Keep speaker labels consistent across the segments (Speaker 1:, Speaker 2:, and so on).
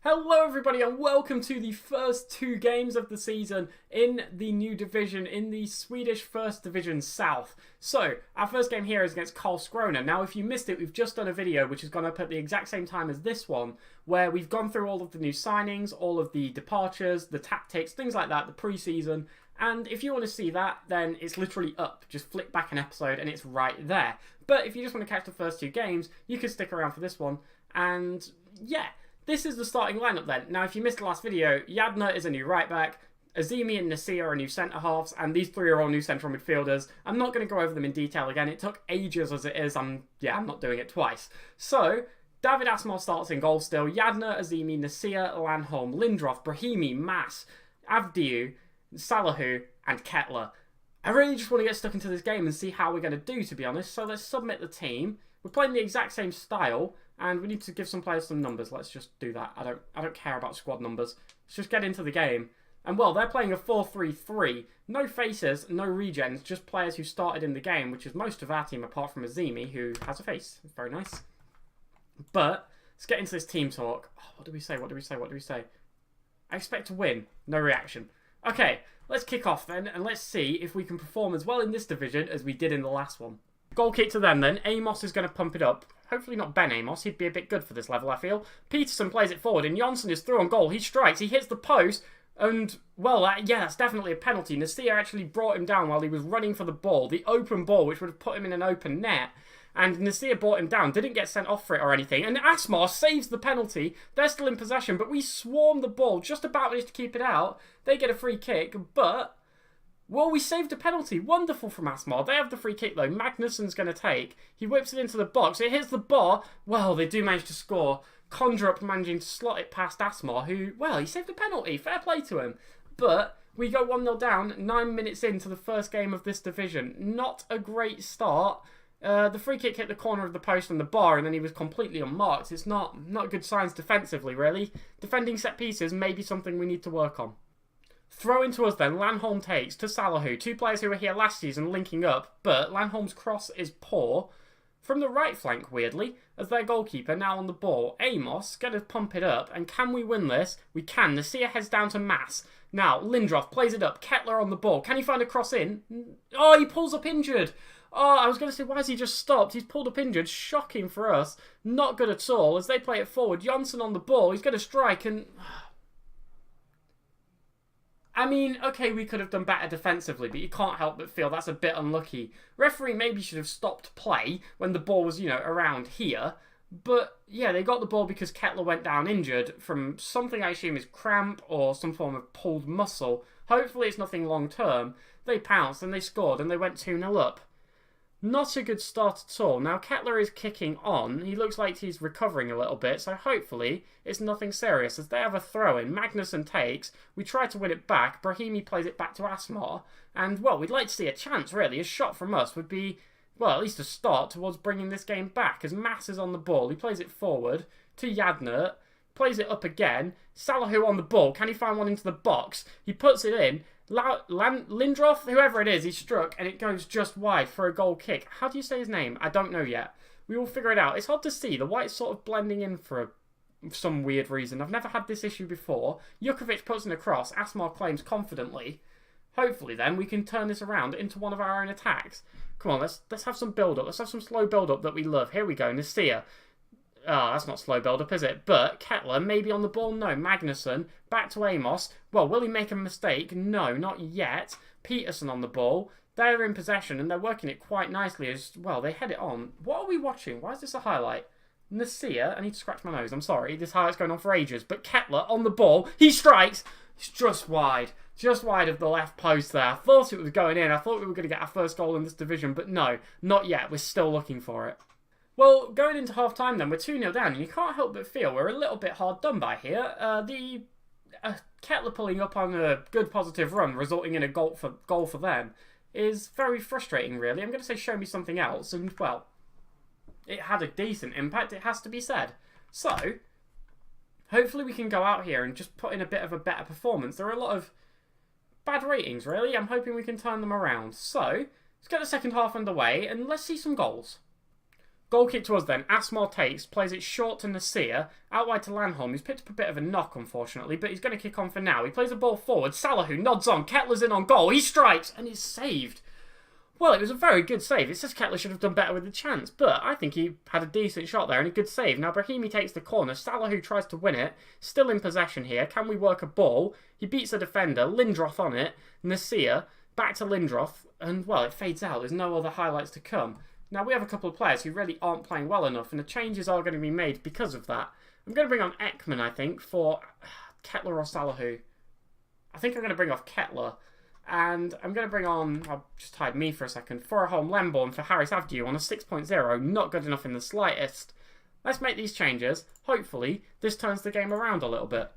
Speaker 1: Hello everybody and welcome to the first two games of the season in the new division, in the Swedish First Division South. So, our first game here is against Karlskrona. Now if you missed it, we've just done a video which has gone up at the exact same time as this one, where we've gone through all of the new signings, all of the departures, the tactics, things like that, the pre-season. And if you want to see that, then it's literally up. Just flick back an episode and it's right there. But if you just want to catch the first two games, you can stick around for this one. And yeah. This is the starting lineup then. Now, if you missed the last video, Yadna is a new right-back, Azimi and Nasia are new centre-halves, and these three are all new central midfielders. I'm not going to go over them in detail again. It took ages as it is. I'm not doing it twice. So, David Asmar starts in goal still. Yadna, Azimi, Nasia, Lanholm, Lindroth, Brahimi, Mas, Avdiu, Salahu, and Kettler. I really just want to get stuck into this game and see how we're going to do, to be honest. So let's submit the team. We're playing the exact same style. And we need to give some players some numbers. Let's just do that. I don't care about squad numbers. Let's just get into the game. And well, they're playing a 4-3-3. No faces, no regens, just players who started in the game, which is most of our team apart from Azimi, who has a face. Very nice. But let's get into this team talk. Oh, what do we say? What do we say? What do we say? I expect to win. No reaction. Okay, let's kick off then, and let's see if we can perform as well in this division as we did in the last one. Goal kick to them then. Amos is going to pump it up. Hopefully not Ben Amos. He'd be a bit good for this level, I feel. Peterson plays it forward, and Jonsson is through on goal. He strikes. He hits the post, and, well, yeah, that's definitely a penalty. Nasia actually brought him down while he was running for the ball, the open ball, which would have put him in an open net. And Nasia brought him down, didn't get sent off for it or anything. And Asmar saves the penalty. They're still in possession, but we swarm the ball, just about managed to keep it out. They get a free kick, but... well, we saved a penalty. Wonderful from Asmar. They have the free kick, though. Magnussen's going to take. He whips it into the box. It hits the bar. Well, they do manage to score. Kondrup managing to slot it past Asmar, who, well, he saved a penalty. Fair play to him. But we go 1-0 down 9 minutes into the first game of this division. Not a great start. The free kick hit the corner of the post and the bar, and then he was completely unmarked. It's not good signs defensively, really. Defending set pieces may be something we need to work on. Throw into us then, Lanholm takes to Salahu. Two players who were here last season linking up, but Lanholm's cross is poor. From the right flank, weirdly, as their goalkeeper now on the ball. Amos going to pump it up, and can we win this? We can. Nasia heads down to Mas. Now, Lindroth plays it up. Kettler on the ball. Can he find a cross in? Oh, he pulls up injured. Oh, I was going to say, why has he just stopped? He's pulled up injured. Shocking for us. Not good at all as they play it forward. Jonsson on the ball. He's going to strike and... I mean, okay, we could have done better defensively, but you can't help but feel that's a bit unlucky. Referee maybe should have stopped play when the ball was, around here. But, yeah, they got the ball because Kettler went down injured from something I assume is cramp or some form of pulled muscle. Hopefully it's nothing long-term. They pounced and they scored and they went 2-0 up. Not a good start at all. Now, Kettler is kicking on. He looks like he's recovering a little bit, so hopefully it's nothing serious as they have a throw-in. Magnusson takes. We try to win it back. Brahimi plays it back to Asmar. And, well, we'd like to see a chance, really. A shot from us would be, well, at least a start towards bringing this game back as Mas is on the ball. He plays it forward to Yadna. Plays it up again. Salahu on the ball. Can he find one into the box? He puts it in. Lindroth, whoever it is, he struck and it goes just wide for a goal kick. How do you say his name? I don't know yet. We will figure it out. It's hard to see. The white's sort of blending in for some weird reason. I've never had this issue before. Jukovic puts in a cross. Asmar claims confidently. Hopefully then we can turn this around into one of our own attacks. Come on, let's have some build-up. Let's have some slow build-up that we love. Here we go. Nasia. Oh, that's not slow build-up, is it? But Kettler, maybe on the ball? No. Magnusson, back to Amos. Well, will he make a mistake? No, not yet. Peterson on the ball. They're in possession, and they're working it quite nicely as, well, they head it on. What are we watching? Why is this a highlight? Nasia, I need to scratch my nose. I'm sorry. This highlight's going on for ages. But Kettler on the ball. He strikes. It's just wide. Just wide of the left post there. I thought it was going in. I thought we were going to get our first goal in this division, but no, not yet. We're still looking for it. Well, going into half-time then, we're 2-0 down, and you can't help but feel we're a little bit hard done by here. Kettler pulling up on a good positive run, resulting in a goal for them, is very frustrating, really. I'm going to say show me something else, and, well, it had a decent impact, it has to be said. So, hopefully we can go out here and just put in a bit of a better performance. There are a lot of bad ratings, really. I'm hoping we can turn them around. So, let's get the second half underway, and let's see some goals. Goal kick to us then. Asmar takes, plays it short to Nasir, out wide to Landholm, who's picked up a bit of a knock, unfortunately, but he's going to kick on for now. He plays the ball forward. Salahu nods on. Kettler's in on goal. He strikes, and he's saved. Well, it was a very good save. It says Kettler should have done better with the chance, but I think he had a decent shot there and a good save. Now, Brahimi takes the corner. Salahu tries to win it. Still in possession here. Can we work a ball? He beats the defender. Lindroth on it. Nasir, back to Lindroth, and, well, it fades out. There's no other highlights to come. Now, we have a couple of players who really aren't playing well enough, and the changes are going to be made because of that. I'm going to bring on Ekman, I think, for Kettler or Salahu. I think I'm going to bring off Kettler. And I'm going to bring on, I'll just hide me for a second, Foroholm Lemborn for Harris Avdiu on a 6.0. Not good enough in the slightest. Let's make these changes. Hopefully, this turns the game around a little bit.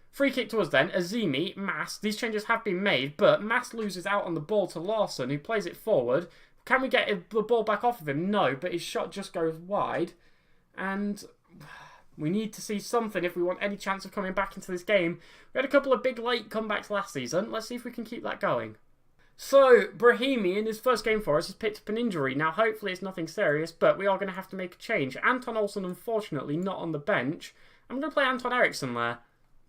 Speaker 1: Free kick to us then. Azimi, Mass. These changes have been made, but Mass loses out on the ball to Larson, who plays it forward. Can we get the ball back off of him? No, but his shot just goes wide. And we need to see something if we want any chance of coming back into this game. We had a couple of big late comebacks last season. Let's see if we can keep that going. So, Brahimi in his first game for us has picked up an injury. Now, hopefully it's nothing serious, but we are going to have to make a change. Anton Olsen, unfortunately, not on the bench. I'm going to play Anton Eriksson there.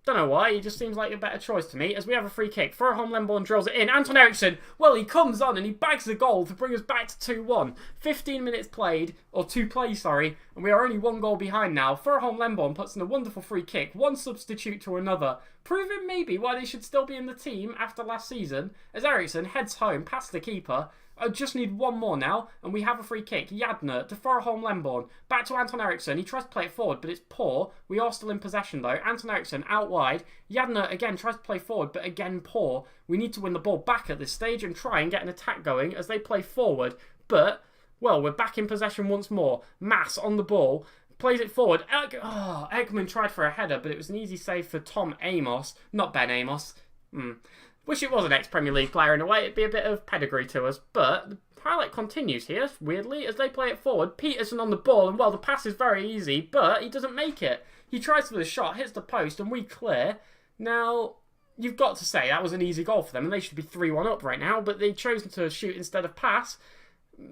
Speaker 1: Don't know why, he just seems like a better choice to me, as we have a free kick. Foroholm Lemborn drills it in. Anton Eriksson, well, he comes on and he bags the goal to bring us back to 2-1. 15 minutes played, or 2 plays, sorry, and we are only 1 goal behind now. Foroholm Lemborn puts in a wonderful free kick, one substitute to another, proving maybe why they should still be in the team after last season, as Eriksson heads home past the keeper. I just need 1 more now, and we have a free kick. Yadner to Foroholm Lemborn. Back to Anton Eriksson. He tries to play it forward, but it's poor. We are still in possession, though. Anton Eriksson out wide. Yadner, again, tries to play forward, but again, poor. We need to win the ball back at this stage and try and get an attack going as they play forward. But, well, we're back in possession once more. Mass on the ball. Plays it forward. Ekman tried for a header, but it was an easy save for Tom Amos. Not Ben Amos. Wish it was an ex-Premier League player in a way. It'd be a bit of pedigree to us. But the highlight continues here, weirdly, as they play it forward. Peterson on the ball, and well, the pass is very easy, but he doesn't make it. He tries for the shot, hits the post, and we clear. Now, you've got to say that was an easy goal for them, and they should be 3-1 up right now, but they've chosen to shoot instead of pass.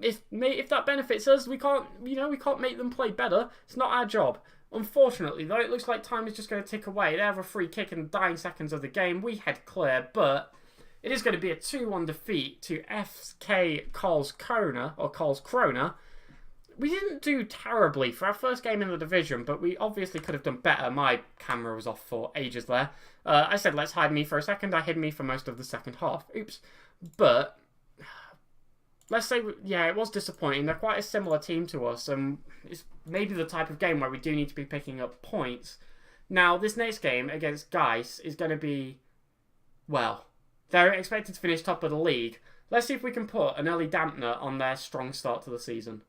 Speaker 1: If that benefits us, we can't make them play better. It's not our job. Unfortunately, though, it looks like time is just going to tick away. They have a free kick in the dying seconds of the game. We head clear, but it is going to be a 2-1 defeat to FK Karlskrona. We didn't do terribly for our first game in the division, but we obviously could have done better. My camera was off for ages there. I said, let's hide me for a second. I hid me for most of the second half. Oops. But let's say, yeah, it was disappointing. They're quite a similar team to us, and it's maybe the type of game where we do need to be picking up points. Now, this next game against GAIS is going to be, well, they're expected to finish top of the league. Let's see if we can put an early dampener on their strong start to the season.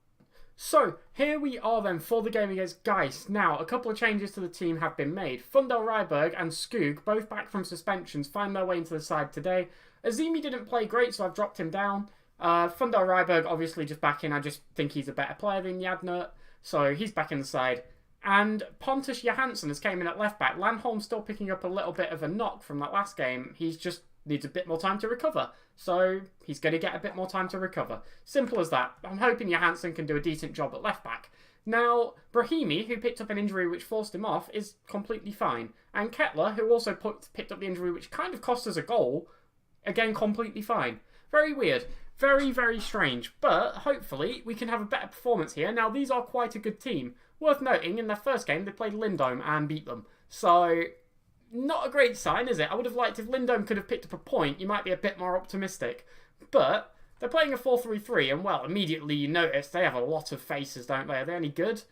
Speaker 1: So, here we are then for the game against GAIS. Now, a couple of changes to the team have been made. Fundel Ryberg and Skoog, both back from suspensions, find their way into the side today. Azimi didn't play great, so I've dropped him down. Fundel Ryberg, obviously, just back in. I just think he's a better player than Yadner, so he's back in the side. And Pontus Johansson has came in at left back. Landholm's still picking up a little bit of a knock from that last game. He's just needs a bit more time to recover. So he's going to get a bit more time to recover. Simple as that. I'm hoping Johansson can do a decent job at left back. Now, Brahimi, who picked up an injury which forced him off, is completely fine. And Kettler, who also picked up the injury which kind of cost us a goal, again, completely fine. Very weird. Very, very strange. But hopefully we can have a better performance here. Now, these are quite a good team. Worth noting, in their first game, they played Lindome and beat them. So, not a great sign, is it? I would have liked if Lindome could have picked up a point, you might be a bit more optimistic. But they're playing a 4-3-3, and well, immediately you notice they have a lot of faces, don't they? Are they any good?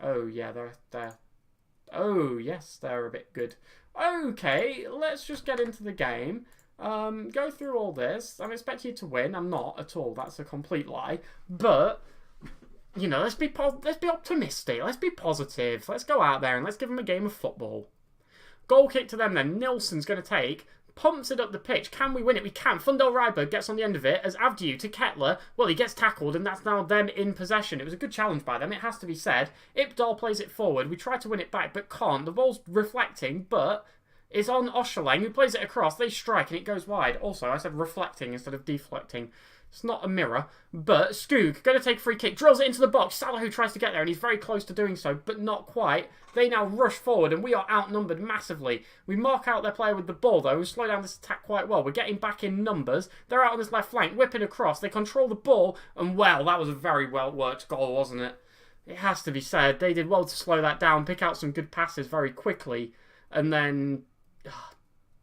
Speaker 1: Oh, yeah, they're... Oh, yes, they're a bit good. Okay, let's just get into the game. Go through all this. I'm expecting you to win. I'm not at all. That's a complete lie. But, you know, let's be optimistic. Let's be positive. Let's go out there and let's give them a game of football. Goal kick to them then. Nilsson's going to take. Pumps it up the pitch. Can we win it? We can. Fundel Ryberg gets on the end of it as Avdiu to Kettler. Well, he gets tackled and that's now them in possession. It was a good challenge by them. It has to be said. Ipdal plays it forward. We try to win it back but can't. The ball's reflecting but it's on Oshalang who plays it across. They strike and it goes wide. Also, I said reflecting instead of deflecting. It's not a mirror. But Skoog, going to take a free kick, drills it into the box. Salahu tries to get there, and he's very close to doing so, but not quite. They now rush forward, and we are outnumbered massively. We mark out their player with the ball, though, and slow down this attack quite well. We're getting back in numbers. They're out on this left flank, whipping across. They control the ball, and well, that was a very well-worked goal, wasn't it? It has to be said. They did well to slow that down, pick out some good passes very quickly, and then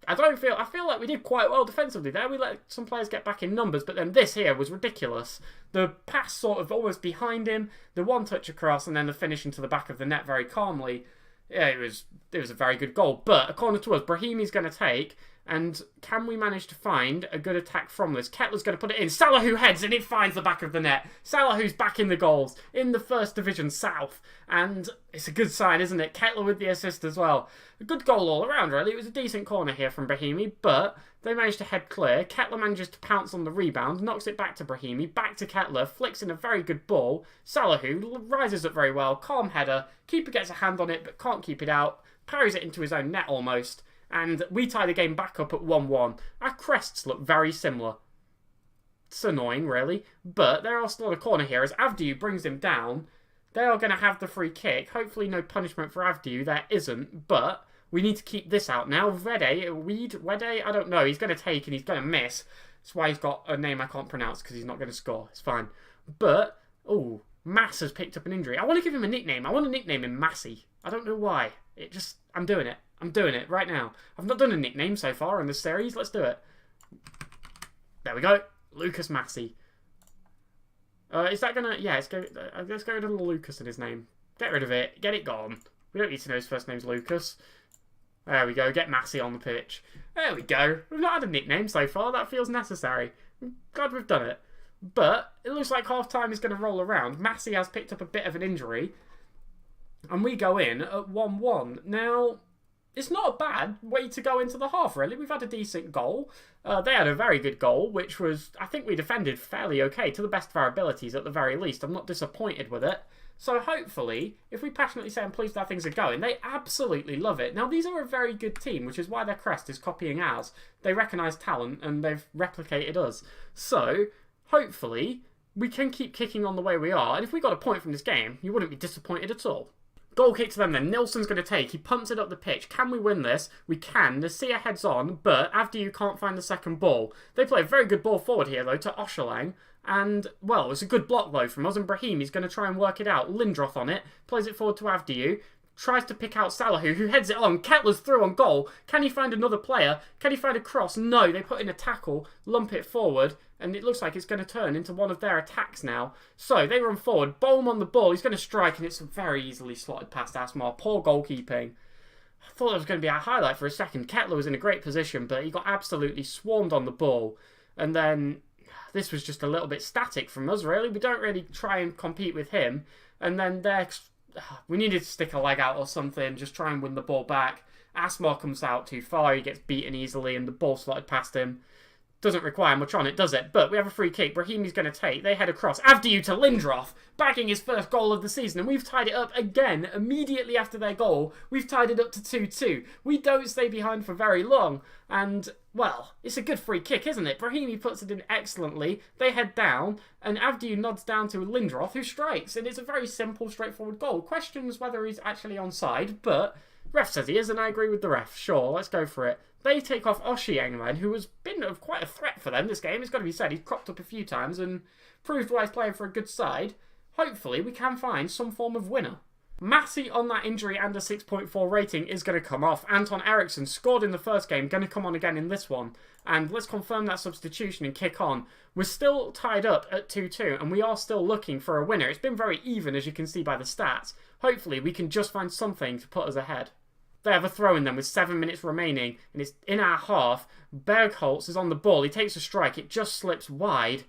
Speaker 1: I feel like we did quite well defensively there. We let some players get back in numbers, but then this here was ridiculous. The pass sort of almost behind him, the one touch across, and then the finish into the back of the net very calmly. Yeah, it was a very good goal. But a corner to us, Brahimi's going to take, and can we manage to find a good attack from this? Kettler's going to put it in. Salahu heads, and it finds the back of the net. Salahu's back in the goals in the First Division South, and it's a good sign, isn't it? Kettler with the assist as well. A good goal all around, really. It was a decent corner here from Brahimi, but they managed to head clear. Kettler manages to pounce on the rebound, knocks it back to Brahimi, back to Kettler, flicks in a very good ball. Salahu rises up very well, calm header. Keeper gets a hand on it, but can't keep it out. Parries it into his own net almost. And we tie the game back up at 1-1. Our crests look very similar. It's annoying, really. But there are still a corner here. As Avdiu brings him down, they are going to have the free kick. Hopefully no punishment for Avdiu. There isn't. But we need to keep this out now. Wede, I don't know. He's going to take and he's going to miss. That's why he's got a name I can't pronounce because he's not going to score. It's fine. But, Mass has picked up an injury. I want to give him a nickname. I want to nickname him Massey. I don't know why. I'm doing it. I'm doing it right now. I've not done a nickname so far in this series. Let's do it. There we go. Lucas Massey. Is that going to... Yeah, let's go with a little Lucas in his name. Get rid of it. Get it gone. We don't need to know his first name's Lucas. There we go. Get Massey on the pitch. There we go. We've not had a nickname so far. That feels necessary. I'm glad we've done it. But it looks like half-time is going to roll around. Massey has picked up a bit of an injury. And we go in at 1-1. Now... It's not a bad way to go into the half, really. We've had a decent goal. They had a very good goal, which was, I think we defended fairly okay, to the best of our abilities at the very least. I'm not disappointed with it. So hopefully, if we passionately say I'm pleased how things are going, they absolutely love it. Now, these are a very good team, which is why their crest is copying ours. They recognise talent, and they've replicated us. So, hopefully, we can keep kicking on the way we are. And if we got a point from this game, you wouldn't be disappointed at all. Goal kick to them then. Nilsson's going to take. He pumps it up the pitch. Can we win this? We can. Nasia heads on, but Avdiu can't find the second ball. They play a very good ball forward here, though, to Oshalang. And, well, it's a good block, though, from us. And Brahimi's going to try and work it out. Lindroth on it. Plays it forward to Avdiu. Tries to pick out Salahu, who heads it on. Kettler's through on goal. Can he find another player? Can he find a cross? No, they put in a tackle, lump it forward, and it looks like it's going to turn into one of their attacks now. So, they run forward. Bohm on the ball. He's going to strike, and it's very easily slotted past Asmar. Poor goalkeeping. I thought it was going to be a highlight for a second. Kettler was in a great position, but he got absolutely swarmed on the ball. And then, this was just a little bit static from us, really. We don't really try and compete with him. And then we needed to stick a leg out or something, just try and win the ball back. Asmar comes out too far, he gets beaten easily, and the ball slotted past him. Doesn't require much on it, does it? But we have a free kick. Brahimi's going to take. They head across. Avdiu to Lindroth, bagging his first goal of the season. And we've tied it up again immediately after their goal. We've tied it up to 2-2. We don't stay behind for very long. And, well, it's a good free kick, isn't it? Brahimi puts it in excellently. They head down. And Avdiu nods down to Lindroth, who strikes. And it's a very simple, straightforward goal. Questions whether he's actually onside. But ref says he is, and I agree with the ref. Sure, let's go for it. They take off Oshiang, then, who has been quite a threat for them this game. It's got to be said. He's cropped up a few times and proved why he's playing for a good side. Hopefully, we can find some form of winner. Massey on that injury and a 6.4 rating is going to come off. Anton Eriksson scored in the first game, going to come on again in this one. And let's confirm that substitution and kick on. We're still tied up at 2-2, and we are still looking for a winner. It's been very even, as you can see by the stats. Hopefully, we can just find something to put us ahead. They have a throw in them with 7 minutes remaining, and it's in our half. Bergholtz is on the ball. He takes a strike. It just slips wide.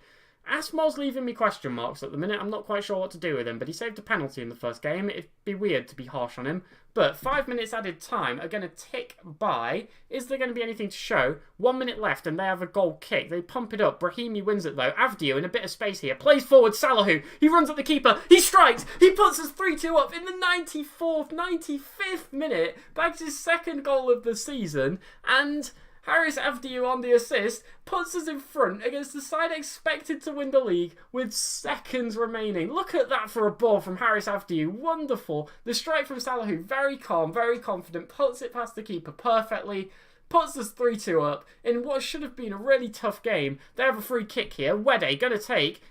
Speaker 1: Asmar's leaving me question marks at the minute. I'm not quite sure what to do with him, but he saved a penalty in the first game. It'd be weird to be harsh on him. But 5 minutes added time are going to tick by. Is there going to be anything to show? 1 minute left, and they have a goal kick. They pump it up. Brahimi wins it, though. Avdiu in a bit of space here. Plays forward. Salahu. He runs at the keeper. He strikes. He puts us 3-2 up in the 94th, 95th minute. Bags his second goal of the season. And Haris Avdiou on the assist puts us in front against the side expected to win the league with seconds remaining. Look at that for a ball from Haris Avdiou. Wonderful. The strike from Salahu, very calm, very confident, puts it past the keeper perfectly. Puts us 3-2 up in what should have been a really tough game. They have a free kick here. Wede going to take.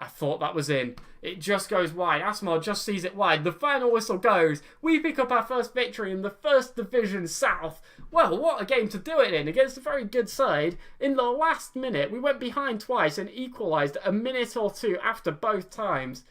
Speaker 1: I thought that was in. It just goes wide. Asmar just sees it wide. The final whistle goes. We pick up our first victory in the First Division South. Well, what a game to do it in against a very good side. In the last minute, we went behind twice and equalised a minute or two after both times.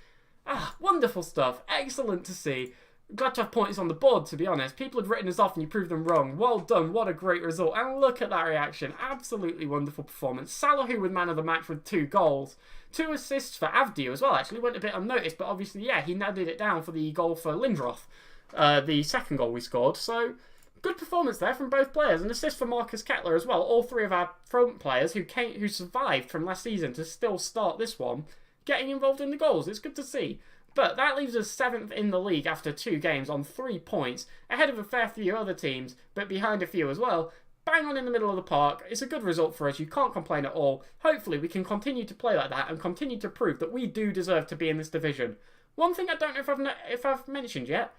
Speaker 1: Wonderful stuff. Excellent to see. Glad to have points on the board, to be honest. People had written us off and you proved them wrong. Well done. What a great result. And look at that reaction. Absolutely wonderful performance. Salahu with man of the match with 2 goals. 2 assists for Avdiou as well, actually. Went a bit unnoticed, but obviously, yeah, he nailed it down for the goal for Lindroth. The second goal we scored. So, good performance there from both players. An assist for Marcus Kettler as well. All 3 of our front players who survived from last season to still start this one, getting involved in the goals. It's good to see. But that leaves us 7th in the league after 2 games on 3 points, ahead of a fair few other teams, but behind a few as well. Bang on in the middle of the park. It's a good result for us. You can't complain at all. Hopefully we can continue to play like that and continue to prove that we do deserve to be in this division. One thing I don't know if I've mentioned yet,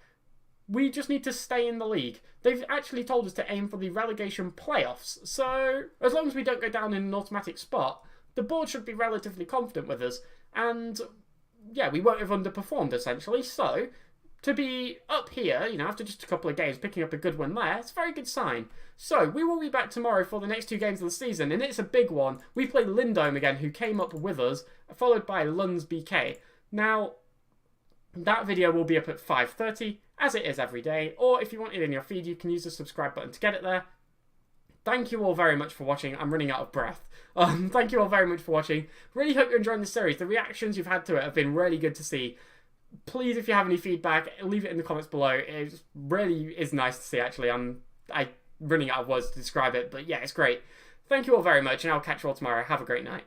Speaker 1: we just need to stay in the league. They've actually told us to aim for the relegation playoffs, so as long as we don't go down in an automatic spot, the board should be relatively confident with us, and yeah, we won't have underperformed essentially. So to be up here, after just a couple of games, picking up a good win there, it's a very good sign. So we will be back tomorrow for the next 2 games of the season, and it's a big one. We play Lindome again, who came up with us, followed by Lunds BK. Now, that video will be up at 5:30, as it is every day, or if you want it in your feed, you can use the subscribe button to get it there. Thank you all very much for watching. I'm running out of breath. Thank you all very much for watching. Really hope you're enjoying the series. The reactions you've had to it have been really good to see. Please, if you have any feedback, leave it in the comments below. It really is nice to see, actually. I'm running out of words to describe it, but yeah, it's great. Thank you all very much, and I'll catch you all tomorrow. Have a great night.